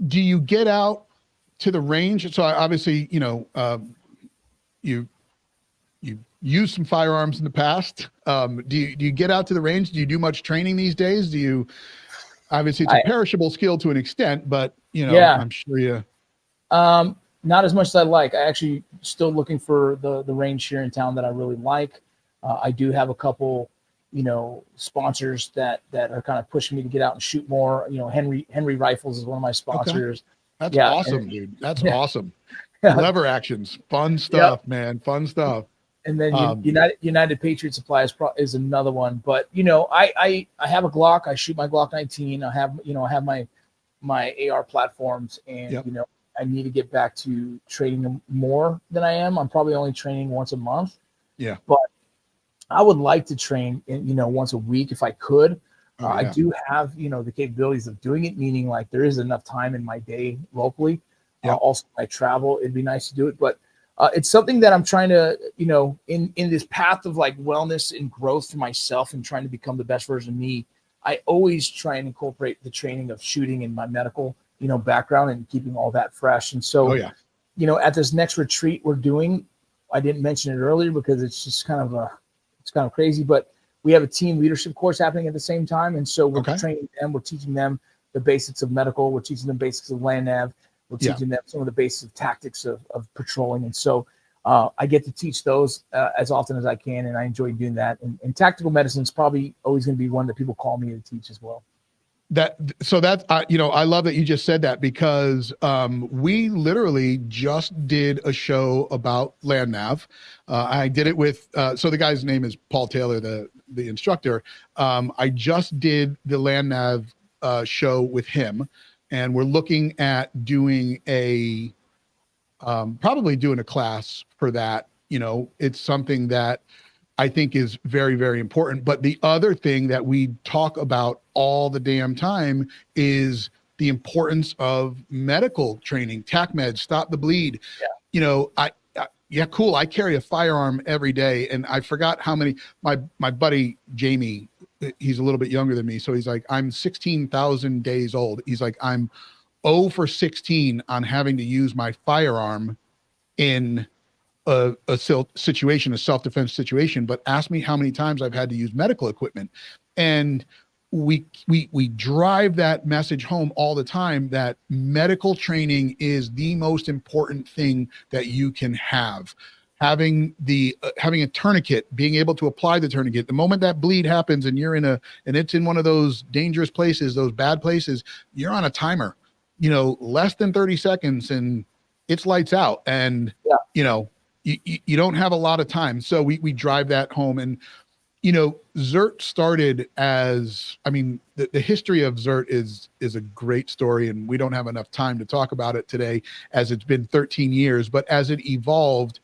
Do you get out to the range? So obviously, you used some firearms in the past. Do you get out to the range? Do you do much training these days? Obviously it's a perishable skill to an extent, but I'm sure you. Not as much as I like. I actually still looking for the range here in town that I really like. I do have a couple, sponsors that are kind of pushing me to get out and shoot more. Henry Rifles is one of my sponsors. Okay. That's awesome, dude. That's awesome. Lever actions, fun stuff, man. Fun stuff. And then United Patriot Supply is another one. But I have a Glock. I shoot my Glock 19. I have my AR platforms, and I need to get back to training them more than I am. I'm probably only training once a month. Yeah. But I would like to train once a week if I could. I do have the capabilities of doing it, meaning like there is enough time in my day locally. Also I travel, it'd be nice to do it, but it's something that I'm trying to in this path of like wellness and growth for myself and trying to become the best version of me. I always try and incorporate the training of shooting in my medical background and keeping all that fresh. And so at this next retreat we're doing, I didn't mention it earlier because it's just kind of crazy, but we have a team leadership course happening at the same time. And so we're training them, we're teaching them the basics of medical, we're teaching them basics of land nav, we're teaching them some of the basics of tactics of patrolling. And so I get to teach those as often as I can, and I enjoy doing that. And tactical medicine is probably always going to be one that people call me to teach as well. I love that you just said that, because we literally just did a show about land nav. I did it with so the guy's name is Paul Taylor, the instructor. I just did the land nav show with him, and we're looking at doing probably doing a class for that. It's something that I think is very, very important. But the other thing that we talk about all the damn time is the importance of medical training, TAC-Med, stop the bleed. Cool. I carry a firearm every day, and I forgot how many, my buddy, Jamie, he's a little bit younger than me. So he's like, I'm 16,000 days old. He's like, I'm 0 for 16 on having to use my firearm in a situation, a self-defense situation, but ask me how many times I've had to use medical equipment. And we drive that message home all the time, that medical training is the most important thing that you can have. having a tourniquet, being able to apply the tourniquet. The moment that bleed happens and you're and it's in one of those dangerous places, those bad places, you're on a timer, less than 30 seconds and it's lights out. And, you don't have a lot of time. So we drive that home. And, ZERT started as, the history of ZERT is a great story, and we don't have enough time to talk about it today as it's been 13 years, but as it evolved,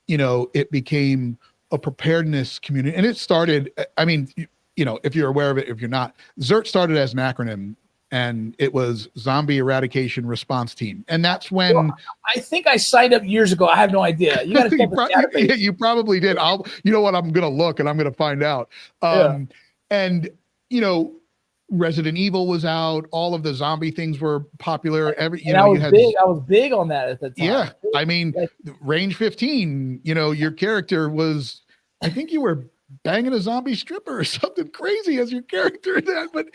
it became a preparedness community. And it started, if you're aware of it, if you're not, ZERT started as an acronym, and it was Zombie Eradication Response Team. And that's when... Well, I think I signed up years ago. I have no idea. You got to you probably did. You know what? I'm going to look and I'm going to find out. And, Resident Evil was out. All of the zombie things were popular. I was big on that at the time. Yeah. Range 15, your character was, I think you were banging a zombie stripper or something crazy as your character in that. But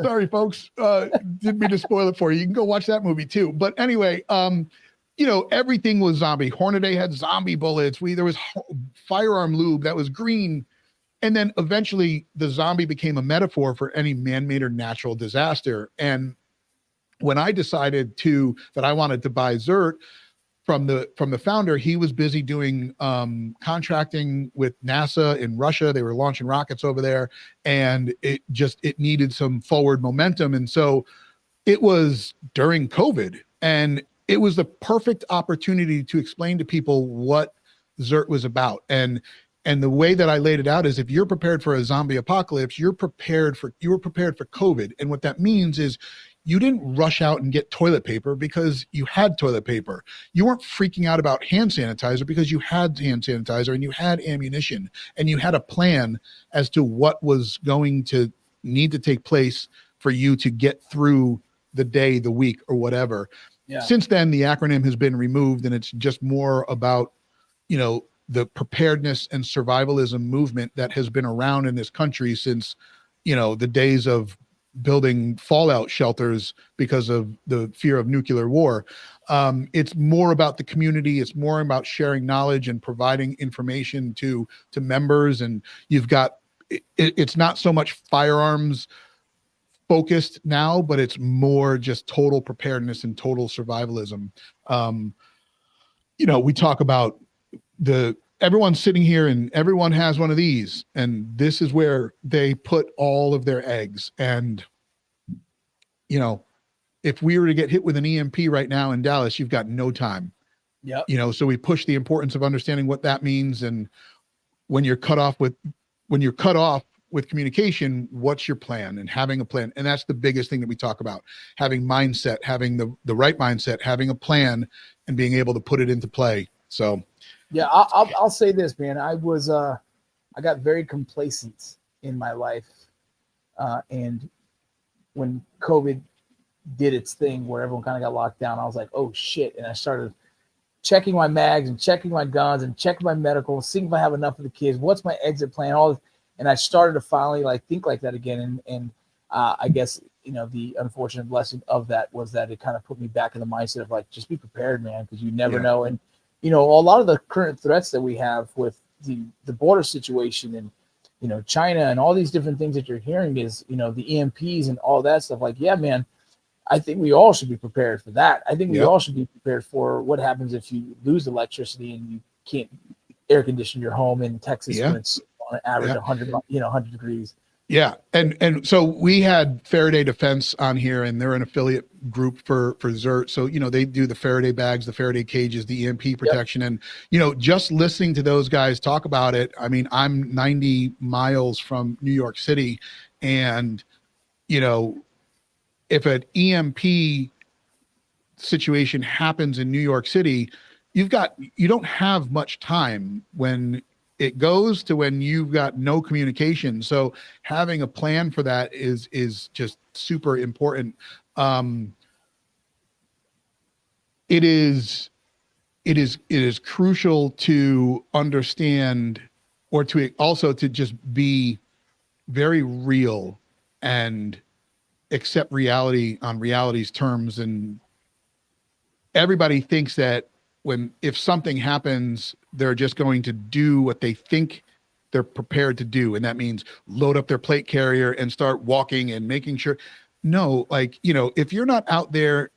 sorry, folks, didn't mean to spoil it for you. You can go watch that movie too. But anyway, everything was zombie. Hornady had zombie bullets. There was firearm lube that was green. And then eventually the zombie became a metaphor for any man-made or natural disaster. And when I decided that I wanted to buy ZERT from the founder, he was busy doing contracting with NASA in Russia. They were launching rockets over there, and it needed some forward momentum. And so it was during COVID, and it was the perfect opportunity to explain to people what ZERT was about. And the way that I laid it out is, if you're prepared for a zombie apocalypse, you were prepared for COVID. And what that means is you didn't rush out and get toilet paper because you had toilet paper. You weren't freaking out about hand sanitizer because you had hand sanitizer and you had ammunition and you had a plan as to what was going to need to take place for you to get through the day, the week, or whatever. Yeah. Since then, the acronym has been removed, and it's just more about, the preparedness and survivalism movement that has been around in this country since, the days of building fallout shelters because of the fear of nuclear war. It's more about the community. It's more about sharing knowledge and providing information to members. And you've got, it's not so much firearms focused now, but it's more just total preparedness and total survivalism. We talk about everyone's sitting here and everyone has one of these, and this is where they put all of their eggs. And, if we were to get hit with an EMP right now in Dallas, you've got no time. Yeah. So we push the importance of understanding what that means. And when you're cut off with communication, what's your plan, and having a plan. And that's the biggest thing that we talk about: having mindset, having the right mindset, having a plan, and being able to put it into play. So, yeah, I'll say this, man. I got very complacent in my life. And when COVID did its thing where everyone kind of got locked down, I was like, oh shit. And I started checking my mags and checking my guns and checking my medical, seeing if I have enough of the kids, what's my exit plan, all this. And I started to finally think like that again. And I guess, the unfortunate blessing of that was that it kind of put me back in the mindset of just be prepared, man, because you never know. And, a lot of the current threats that we have with the border situation and, China and all these different things that you're hearing is, the EMPs and all that stuff. Yeah, man, I think we all should be prepared for that. I think we all should be prepared for what happens if you lose electricity and you can't air condition your home in Texas when it's on average 100 degrees. Yeah. And so we had Faraday Defense on here, and they're an affiliate group for ZERT. So, they do the Faraday bags, the Faraday cages, the EMP protection. And, just listening to those guys talk about it, I'm 90 miles from New York City, and, if an EMP situation happens in New York City, you don't have much time when it goes to when you've got no communication. So having a plan for that is just super important. It is crucial to understand, or to also to just be very real and accept reality on reality's terms. And everybody thinks that if something happens, they're just going to do what they think they're prepared to do. And that means load up their plate carrier and start walking and making sure. No, like, if you're not out there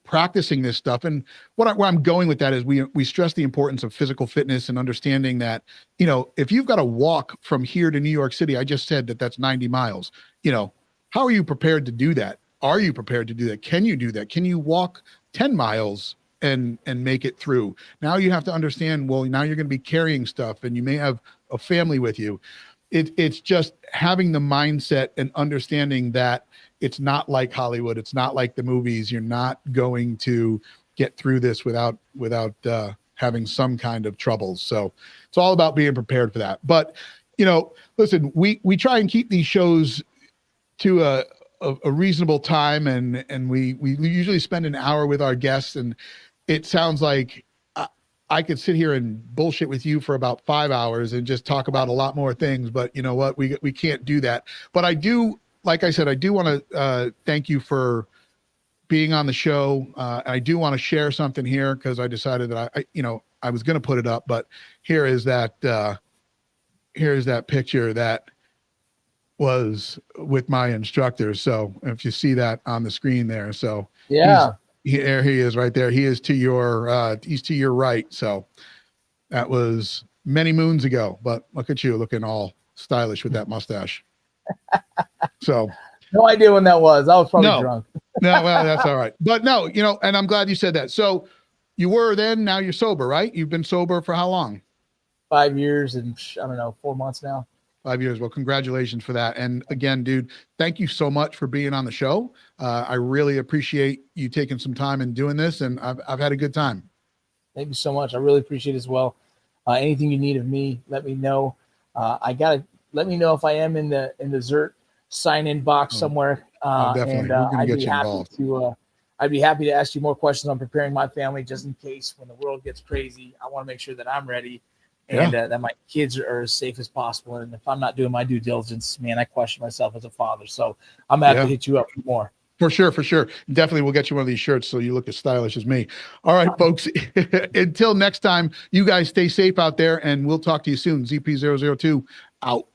practicing this stuff, and where I'm going with that is we stress the importance of physical fitness and understanding that, if you've got to walk from here to New York City, I just said that's 90 miles, how are you prepared to do that? Are you prepared to do that? Can you do that? Can you walk 10 miles and make it through? Now you have to understand, well, now you're going to be carrying stuff and you may have a family with you. It's just having the mindset and understanding that it's not like Hollywood. It's not like the movies. You're not going to get through this without having some kind of troubles. So it's all about being prepared for that. But, listen, we try and keep these shows to a reasonable time, and we usually spend an hour with our guests, and it sounds like I could sit here and bullshit with you for about 5 hours and just talk about a lot more things, but you know what? We can't do that. But I do, like I said, I do want to thank you for being on the show. I do want to share something here because I decided that I was going to put it up, but here's that picture that was with my instructor. So if you see that on the screen there, so yeah. There he is right there. He is to your he's to your right. So that was many moons ago, but look at you looking all stylish with that mustache. So no idea when that was. I was probably drunk. No, well, that's all right. But no, and I'm glad you said that. So you were then, now you're sober, right? You've been sober for how long? 5 years and 4 months now. 5 years. Well, congratulations for that. And again, dude, thank you so much for being on the show. I really appreciate you taking some time and doing this, and I've had a good time. Thank you so much. I really appreciate it as well. Anything you need of me, let me know. Let me know if I am in the ZERT sign-in box somewhere. Definitely. I'd be happy to ask you more questions on preparing my family, just in case when the world gets crazy. I want to make sure that I'm ready. And that my kids are as safe as possible. And if I'm not doing my due diligence, man, I question myself as a father. So I'm going to have to hit you up more. For sure. Definitely, we'll get you one of these shirts so you look as stylish as me. All right, folks. Until next time, you guys stay safe out there, and we'll talk to you soon. ZP002 out.